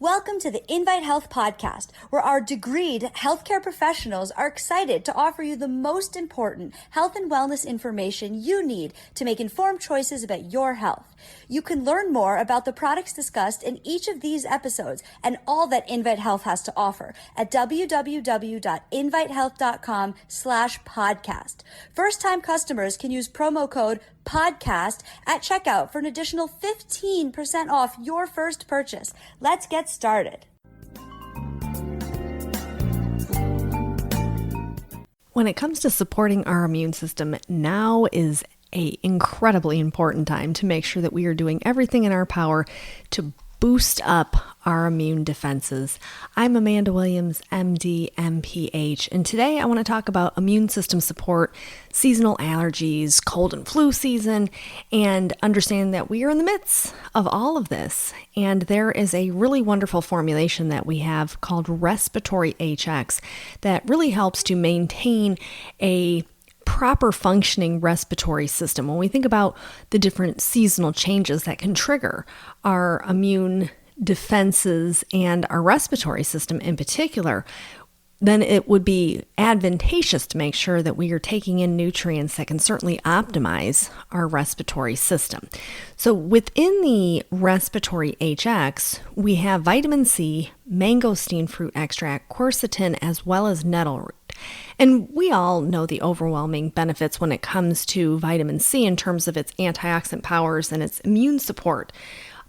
Welcome to the Invite Health podcast, where our degreed healthcare professionals are excited to offer you the most important health and wellness information you need to make informed choices about your health. You can learn more about the products discussed in each of these episodes and all that Invite Health has to offer at www.invitehealth.com/podcast. First-time customers can use promo code podcast at checkout for an additional 15% off your first purchase. Let's get started. When it comes to supporting our immune system, now is an incredibly important time to make sure that we are doing everything in our power to boost up our immune defenses. I'm Amanda Williams, MD, MPH, and today I want to talk about immune system support, seasonal allergies, cold and flu season, and understanding that we are in the midst of all of this. And there is a really wonderful formulation that we have called Respiratory Hx that really helps to maintain a proper functioning respiratory system. When we think about the different seasonal changes that can trigger our immune defenses and our respiratory system in particular, then it would be advantageous to make sure that we are taking in nutrients that can certainly optimize our respiratory system. So within the Respiratory Hx, we have vitamin C, mangosteen fruit extract, quercetin, as well as nettle root. And we all know the overwhelming benefits when it comes to vitamin C in terms of its antioxidant powers and its immune support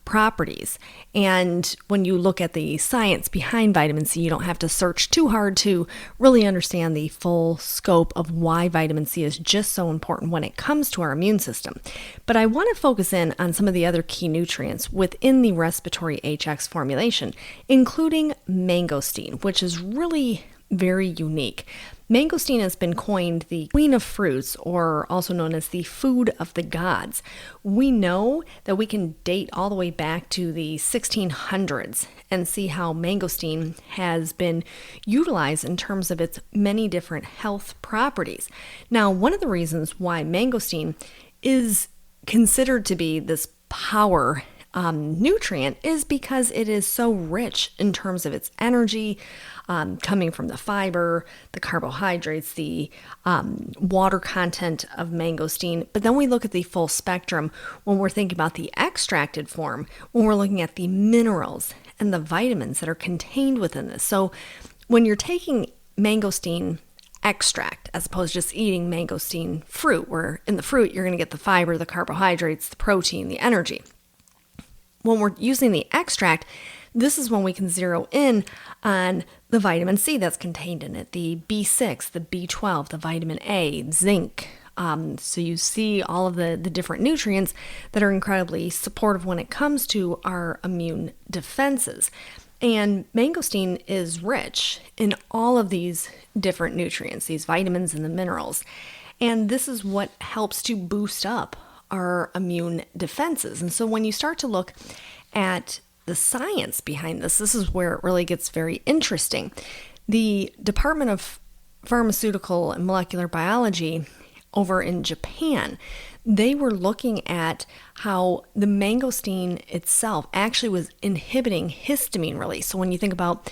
properties. And when you look at the science behind vitamin C, you don't have to search too hard to really understand the full scope of why vitamin C is just so important when it comes to our immune system. But I want to focus in on some of the other key nutrients within the Respiratory Hx formulation, including mangosteen, which is really very unique. Mangosteen has been coined the queen of fruits, or also known as the food of the gods. We know that we can date all the way back to the 1600s and see how mangosteen has been utilized in terms of its many different health properties. Now, one of the reasons why mangosteen is considered to be this power nutrient is because it is so rich in terms of its energy, coming from the fiber, the carbohydrates, the water content of mangosteen. But then we look at the full spectrum when we're thinking about the extracted form, when we're looking at the minerals and the vitamins that are contained within this. So when you're taking mangosteen extract, as opposed to just eating mangosteen fruit, where in the fruit you're going to get the fiber, the carbohydrates, the protein, the energy. When we're using the extract, this is when we can zero in on the vitamin C that's contained in it, the B6, the B12, the vitamin A, zinc. So you see all of the different nutrients that are incredibly supportive when it comes to our immune defenses. And mangosteen is rich in all of these different nutrients, these vitamins and the minerals. And this is what helps to boost up our immune defenses. And so when you start to look at the science behind this, this is where it really gets very interesting. The Department of Pharmaceutical and Molecular Biology over in Japan, they were looking at how the mangosteen itself actually was inhibiting histamine release. So when you think about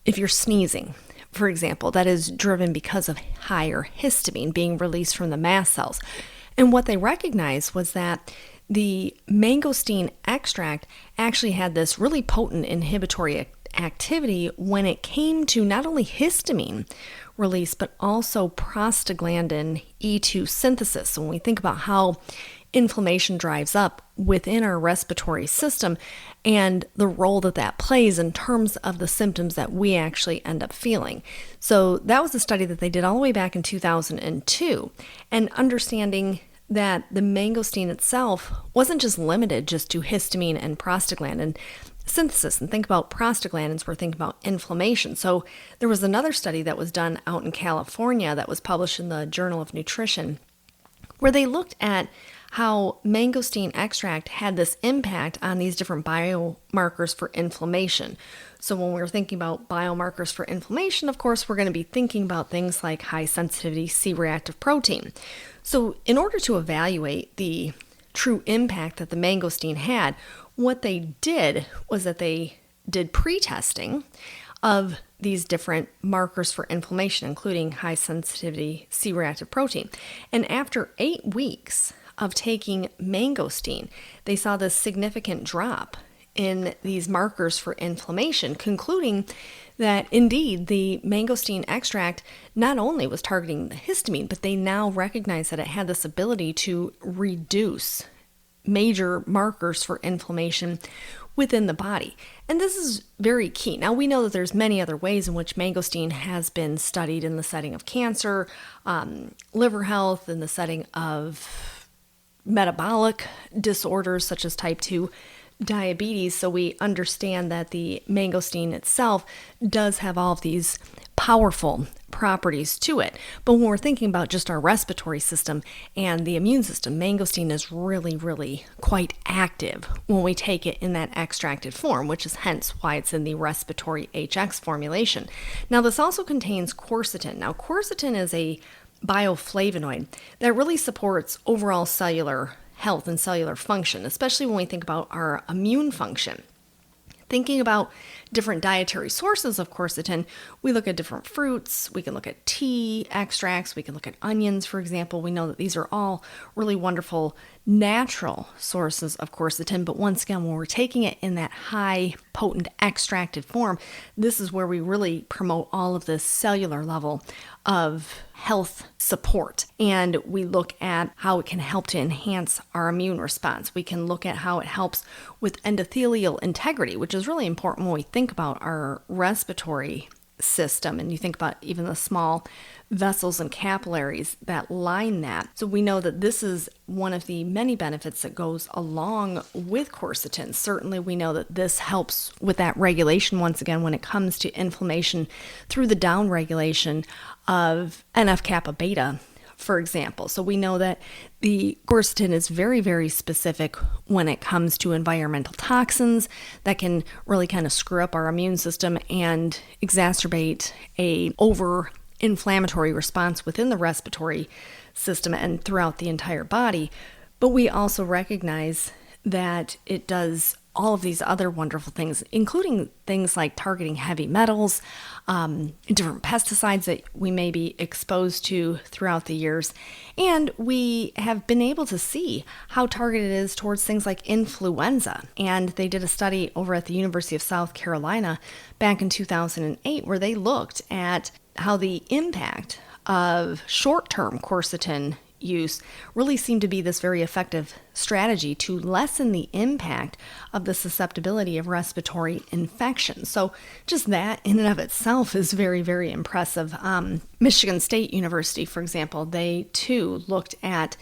if you're sneezing, for example, that is driven because of higher histamine being released from the mast cells. And what they recognized was that the mangosteen extract actually had this really potent inhibitory activity when it came to not only histamine release, but also prostaglandin E2 synthesis. So when we think about how inflammation drives up within our respiratory system and the role that that plays in terms of the symptoms that we actually end up feeling. So that was a study that they did all the way back in 2002, and understanding that the mangosteen itself wasn't just limited just to histamine and prostaglandin synthesis. And think about prostaglandins, we're thinking about inflammation. So there was another study that was done out in California that was published in the Journal of Nutrition, where they looked at how mangosteen extract had this impact on these different biomarkers for inflammation. So when we're thinking about biomarkers for inflammation, of course, we're going to be thinking about things like high sensitivity C-reactive protein. So in order to evaluate the true impact that the mangosteen had, what they did was that they did pre-testing of these different markers for inflammation, including high sensitivity C-reactive protein. And after 8 weeks of taking mangosteen, they saw this significant drop in these markers for inflammation, concluding that indeed the mangosteen extract not only was targeting the histamine, but they now recognize that it had this ability to reduce major markers for inflammation within the body. And this is very key. Now, we know that there's many other ways in which mangosteen has been studied in the setting of cancer, liver health, in the setting of metabolic disorders such as type 2 diabetes. So we understand that the mangosteen itself does have all of these powerful properties to it. But when we're thinking about just our respiratory system and the immune system, mangosteen is really, really quite active when we take it in that extracted form, which is hence why it's in the Respiratory Hx formulation. Now, this also contains quercetin. Now, quercetin is a bioflavonoid that really supports overall cellular health and cellular function, especially when we think about our immune function. Thinking about different dietary sources of quercetin, we look at different fruits, we can look at tea extracts, we can look at onions, for example. We know that these are all really wonderful natural sources of quercetin, but once again, when we're taking it in that high potent extracted form, this is where we really promote all of this cellular level of health support. And we look at how it can help to enhance our immune response. We can look at how it helps with endothelial integrity, which is really important when we think about our respiratory system, and you think about even the small vessels and capillaries that line that. So we know that this is one of the many benefits that goes along with quercetin. Certainly we know that this helps with that regulation once again when it comes to inflammation through the downregulation of NF-kappa beta, for example. So we know that the quercetin is very, very specific when it comes to environmental toxins that can really kind of screw up our immune system and exacerbate a over-inflammatory response within the respiratory system and throughout the entire body. But we also recognize that it does all of these other wonderful things, including things like targeting heavy metals, different pesticides that we may be exposed to throughout the years. And we have been able to see how targeted it is towards things like influenza. And they did a study over at the University of South Carolina back in 2008 where they looked at how the impact of short-term quercetin use really seemed to be this very effective strategy to lessen the impact of the susceptibility of respiratory infections. So just that in and of itself is very, very impressive. Michigan State University, for example, they too looked at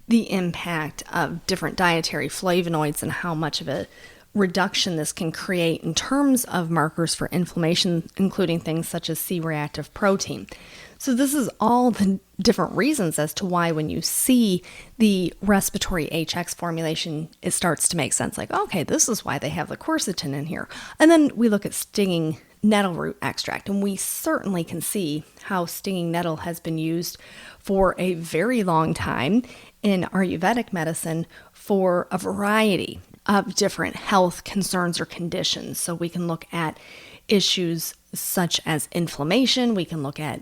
the impact of different dietary flavonoids and how much of a reduction this can create in terms of markers for inflammation, including things such as C-reactive protein. So this is all the different reasons as to why when you see the Respiratory Hx formulation, it starts to make sense. Like, okay, this is why they have the quercetin in here. And then we look at stinging nettle root extract, and we certainly can see how stinging nettle has been used for a very long time in Ayurvedic medicine for a variety of different health concerns or conditions. So we can look at issues such as inflammation, we can look at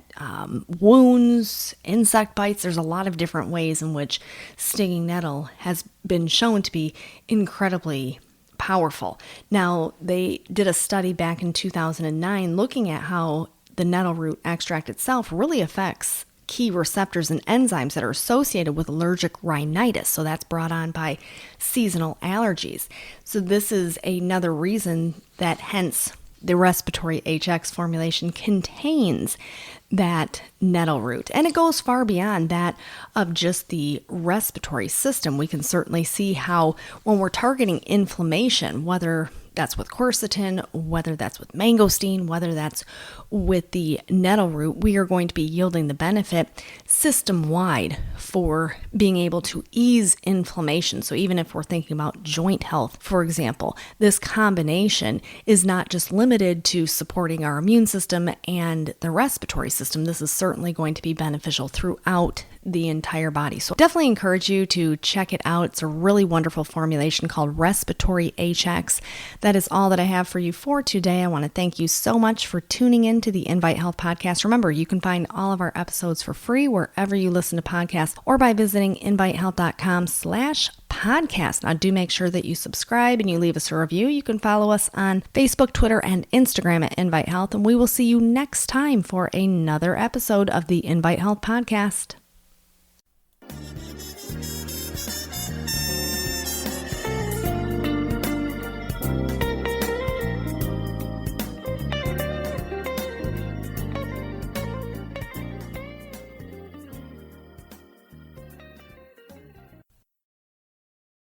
wounds, insect bites. There's a lot of different ways in which stinging nettle has been shown to be incredibly powerful. Now, they did a study back in 2009 looking at how the nettle root extract itself really affects key receptors and enzymes that are associated with allergic rhinitis. So that's brought on by seasonal allergies. So this is another reason that hence the Respiratory Hx formulation contains that nettle root. And it goes far beyond that of just the respiratory system. We can certainly see how when we're targeting inflammation, whether that's with quercetin, whether that's with mangosteen, whether that's with the nettle root, we are going to be yielding the benefit system-wide for being able to ease inflammation. So even if we're thinking about joint health, for example, this combination is not just limited to supporting our immune system and the respiratory system, this is certainly going to be beneficial throughout the entire body. So definitely encourage you to check it out. It's a really wonderful formulation called Respiratory Hx. That is all that I have for you for today. I want to thank you so much for tuning in to the Invite Health podcast. Remember, you can find all of our episodes for free wherever you listen to podcasts or by visiting invitehealth.com/podcast. Now do make sure that you subscribe and you leave us a review. You can follow us on Facebook, Twitter, and Instagram at Invite Health, and we will see you next time for another episode of the Invite Health podcast.